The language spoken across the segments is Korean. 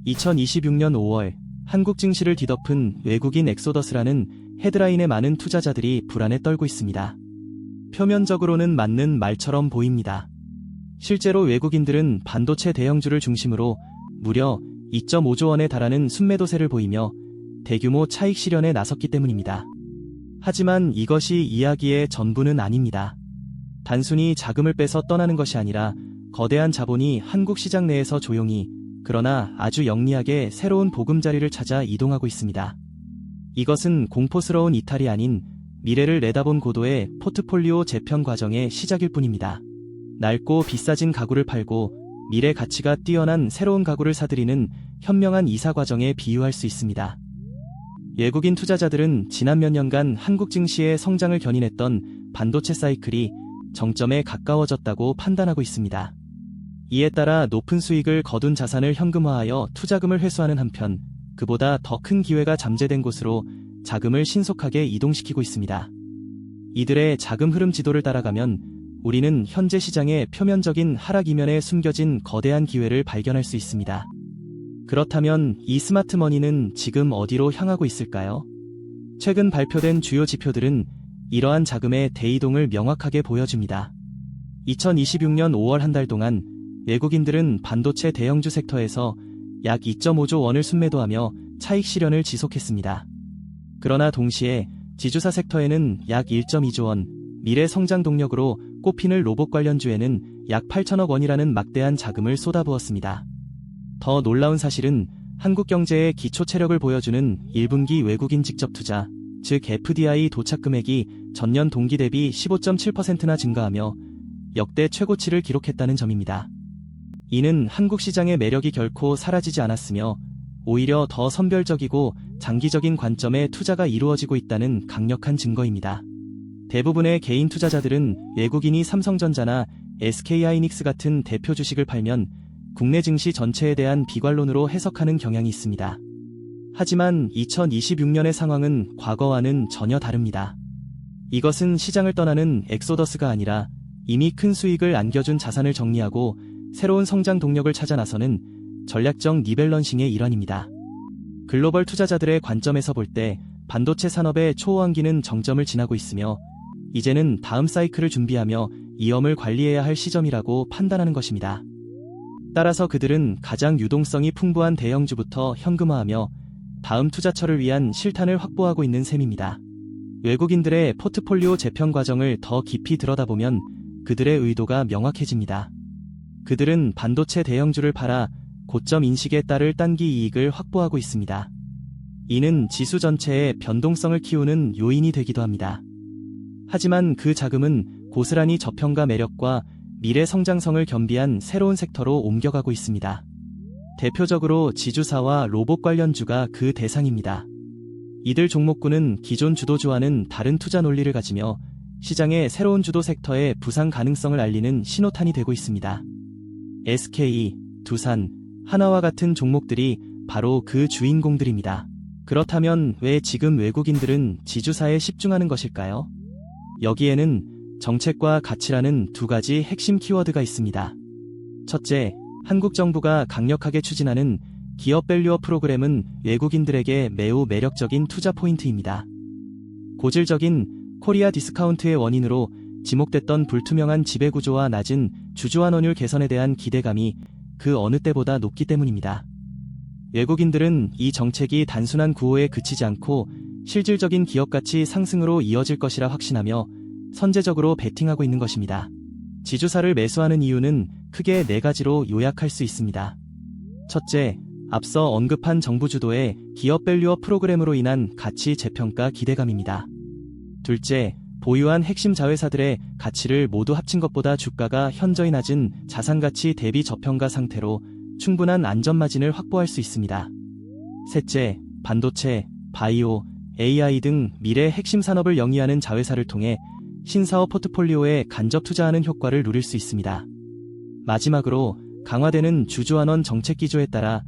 2026년 5월 한국 증시를 뒤덮은 외국인 엑소더스라는 헤드라인에 많은 투자자들이 불안에 떨고 있습니다. 표면적으로는 맞는 말처럼 보입니다. 실제로 외국인들은 반도체 대형주를 중심으로 무려 2.5조 원에 달하는 순매도세를 보이며 대규모 차익 실현에 나섰기 때문입니다. 하지만 이것이 이야기의 전부는 아닙니다. 단순히 자금을 빼서 떠나는 것이 아니라 거대한 자본이 한국 시장 내에서 조용히 그러나 아주 영리하게 새로운 보금자리를 찾아 이동하고 있습니다. 이것은 공포스러운 이탈이 아닌 미래를 내다본 고도의 포트폴리오 재편 과정의 시작일 뿐입니다. 낡고 비싸진 가구를 팔고 미래 가치가 뛰어난 새로운 가구를 사들이는 현명한 이사 과정에 비유할 수 있습니다. 외국인 투자자들은 지난 몇 년간 한국 증시의 성장을 견인했던 반도체 사이클이 정점에 가까워졌다고 판단하고 있습니다. 이에 따라 높은 수익을 거둔 자산을 현금화하여 투자금을 회수하는 한편 그보다 더 큰 기회가 잠재된 곳으로 자금을 신속하게 이동시키고 있습니다. 이들의 자금 흐름 지도를 따라가면 우리는 현재 시장의 표면적인 하락 이면에 숨겨진 거대한 기회를 발견할 수 있습니다. 그렇다면 이 스마트머니는 지금 어디로 향하고 있을까요? 최근 발표된 주요 지표들은 이러한 자금의 대이동을 명확하게 보여줍니다. 2026년 5월 한 달 동안 외국인들은 반도체 대형주 섹터에서 약 2.5조 원을 순매도하며 차익 실현을 지속했습니다. 그러나 동시에 지주사 섹터에는 약 1.2조 원, 미래 성장 동력으로 꼽히는 로봇 관련주에는 약 8천억 원이라는 막대한 자금을 쏟아부었습니다. 더 놀라운 사실은 한국 경제의 기초 체력을 보여주는 1분기 외국인 직접 투자, 즉 FDI 도착 금액이 전년 동기 대비 15.7%나 증가하며 역대 최고치를 기록했다는 점입니다. 이는 한국 시장의 매력이 결코 사라지지 않았으며 오히려 더 선별적이고 장기적인 관점의 투자가 이루어지고 있다는 강력한 증거입니다. 대부분의 개인 투자자들은 외국인이 삼성전자나 SK하이닉스 같은 대표 주식을 팔면 국내 증시 전체에 대한 비관론으로 해석하는 경향이 있습니다. 하지만 2026년의 상황은 과거와는 전혀 다릅니다. 이것은 시장을 떠나는 엑소더스가 아니라 이미 큰 수익을 안겨준 자산을 정리하고 새로운 성장 동력을 찾아 나서는 전략적 리밸런싱의 일환입니다. 글로벌 투자자들의 관점에서 볼 때 반도체 산업의 초호황기는 정점을 지나고 있으며 이제는 다음 사이클을 준비하며 위험을 관리해야 할 시점이라고 판단하는 것입니다. 따라서 그들은 가장 유동성이 풍부한 대형주부터 현금화하며 다음 투자처를 위한 실탄을 확보하고 있는 셈입니다. 외국인들의 포트폴리오 재편 과정을 더 깊이 들여다보면 그들의 의도가 명확해집니다. 그들은 반도체 대형주를 팔아 고점 인식에 따를 단기 이익을 확보하고 있습니다. 이는 지수 전체의 변동성을 키우는 요인이 되기도 합니다. 하지만 그 자금은 고스란히 저평가 매력과 미래 성장성을 겸비한 새로운 섹터로 옮겨가고 있습니다. 대표적으로 지주사와 로봇 관련주가 그 대상입니다. 이들 종목군은 기존 주도주와는 다른 투자 논리를 가지며 시장의 새로운 주도 섹터의 부상 가능성을 알리는 신호탄이 되고 있습니다. SK, 두산, 하나와 같은 종목들이 바로 그 주인공들입니다. 그렇다면 왜 지금 외국인들은 지주사에 집중하는 것일까요? 여기에는 정책과 가치라는 두 가지 핵심 키워드가 있습니다. 첫째, 한국 정부가 강력하게 추진하는 기업 밸류업 프로그램은 외국인들에게 매우 매력적인 투자 포인트입니다. 고질적인 코리아 디스카운트의 원인으로 지목됐던 불투명한 지배구조와 낮은 주주환원율 개선에 대한 기대감이 그 어느 때보다 높기 때문입니다. 외국인들은 이 정책이 단순한 구호에 그치지 않고 실질적인 기업가치 상승으로 이어질 것이라 확신하며 선제적으로 베팅하고 있는 것입니다. 지주사를 매수하는 이유는 크게 네 가지로 요약할 수 있습니다. 첫째, 앞서 언급한 정부 주도의 기업 밸류업 프로그램으로 인한 가치 재평가 기대감입니다. 둘째, 보유한 핵심 자회사들의 가치를 모두 합친 것보다 주가가 현저히 낮은 자산가치 대비 저평가 상태로 충분한 안전마진을 확보할 수 있습니다. 셋째, 반도체, 바이오, AI 등 미래 핵심 산업을 영위하는 자회사를 통해 신사업 포트폴리오에 간접 투자하는 효과를 누릴 수 있습니다. 마지막으로 강화되는 주주환원 정책 기조에 따라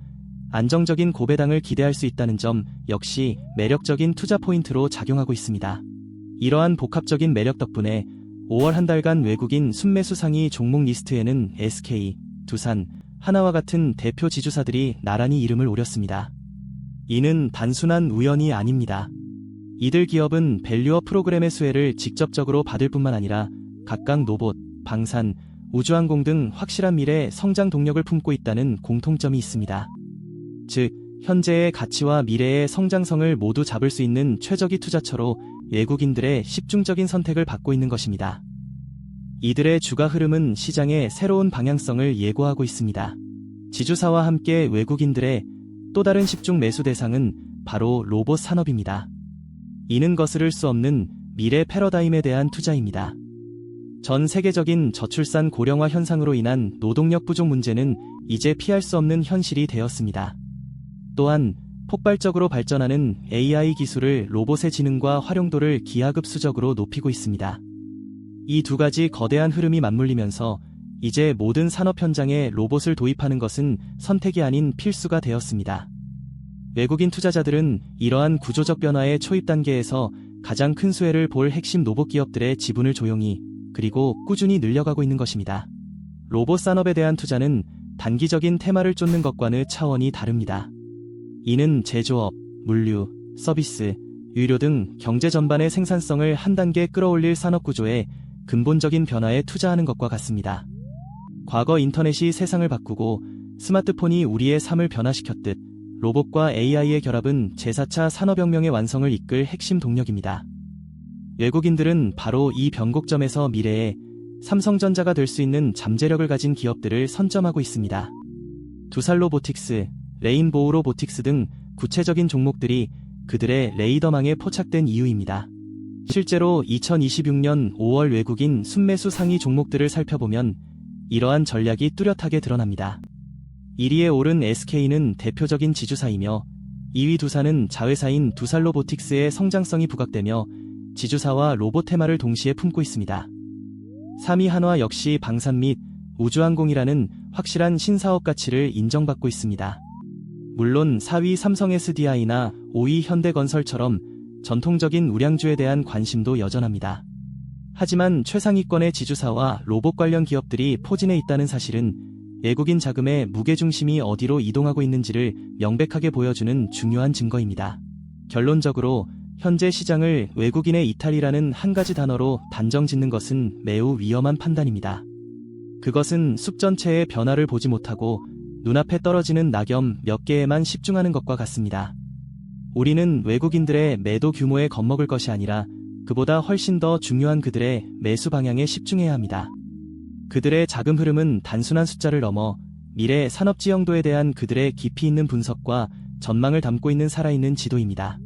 안정적인 고배당을 기대할 수 있다는 점 역시 매력적인 투자 포인트로 작용하고 있습니다. 이러한 복합적인 매력 덕분에 5월 한 달간 외국인 순매수 상위 종목 리스트에는 SK, 두산, 하나와 같은 대표 지주사들이 나란히 이름을 오렸습니다. 이는 단순한 우연이 아닙니다. 이들 기업은 밸류업 프로그램의 수혜를 직접적으로 받을 뿐만 아니라 각각 로봇, 방산, 우주항공 등 확실한 미래 성장 동력을 품고 있다는 공통점이 있습니다. 즉, 현재의 가치와 미래의 성장성을 모두 잡을 수 있는 최적의 투자처로 외국인들의 집중적인 선택을 받고 있는 것입니다. 이들의 주가 흐름은 시장의 새로운 방향성을 예고하고 있습니다. 지주사와 함께 외국인들의 또 다른 집중 매수 대상은 바로 로봇 산업입니다. 이는 거스를 수 없는 미래 패러다임에 대한 투자입니다. 전 세계적인 저출산 고령화 현상으로 인한 노동력 부족 문제는 이제 피할 수 없는 현실이 되었습니다. 또한 폭발적으로 발전하는 AI 기술을 로봇의 지능과 활용도를 기하급수적으로 높이고 있습니다. 이 두 가지 거대한 흐름이 맞물리면서 이제 모든 산업 현장에 로봇을 도입하는 것은 선택이 아닌 필수가 되었습니다. 외국인 투자자들은 이러한 구조적 변화의 초입 단계에서 가장 큰 수혜를 볼 핵심 로봇 기업들의 지분을 조용히 그리고 꾸준히 늘려가고 있는 것입니다. 로봇 산업에 대한 투자는 단기적인 테마를 쫓는 것과는 차원이 다릅니다. 이는 제조업, 물류, 서비스, 의료 등 경제 전반의 생산성을 한 단계 끌어올릴 산업 구조의 근본적인 변화에 투자하는 것과 같습니다. 과거 인터넷이 세상을 바꾸고 스마트폰이 우리의 삶을 변화시켰듯 로봇과 AI의 결합은 제4차 산업혁명의 완성을 이끌 핵심 동력입니다. 외국인들은 바로 이 변곡점에서 미래의 삼성전자가 될 수 있는 잠재력을 가진 기업들을 선점하고 있습니다. 두살 로보틱스, 레인보우 로보틱스 등 구체적인 종목들이 그들의 레이더망에 포착된 이유입니다. 실제로 2026년 5월 외국인 순매수 상위 종목들을 살펴보면 이러한 전략이 뚜렷하게 드러납니다. 1위에 오른 SK는 대표적인 지주사이며 2위 두산은 자회사인 두산 로보틱스의 성장성이 부각되며 지주사와 로봇 테마를 동시에 품고 있습니다. 3위 한화 역시 방산 및 우주항공이라는 확실한 신사업 가치를 인정받고 있습니다. 물론 4위 삼성 SDI나 5위 현대건설처럼 전통적인 우량주에 대한 관심도 여전합니다. 하지만 최상위권의 지주사와 로봇 관련 기업들이 포진해 있다는 사실은 외국인 자금의 무게중심이 어디로 이동하고 있는지를 명백하게 보여주는 중요한 증거입니다. 결론적으로 현재 시장을 외국인의 이탈이라는 한 가지 단어로 단정 짓는 것은 매우 위험한 판단입니다. 그것은 숲 전체의 변화를 보지 못하고 눈앞에 떨어지는 낙엽 몇 개에만 집중하는 것과 같습니다. 우리는 외국인들의 매도 규모에 겁먹을 것이 아니라 그보다 훨씬 더 중요한 그들의 매수 방향에 집중해야 합니다. 그들의 자금 흐름은 단순한 숫자를 넘어 미래 산업 지형도에 대한 그들의 깊이 있는 분석과 전망을 담고 있는 살아있는 지도입니다.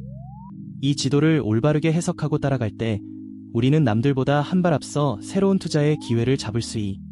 이 지도를 올바르게 해석하고 따라갈 때 우리는 남들보다 한 발 앞서 새로운 투자의 기회를 잡을 수 있습니다.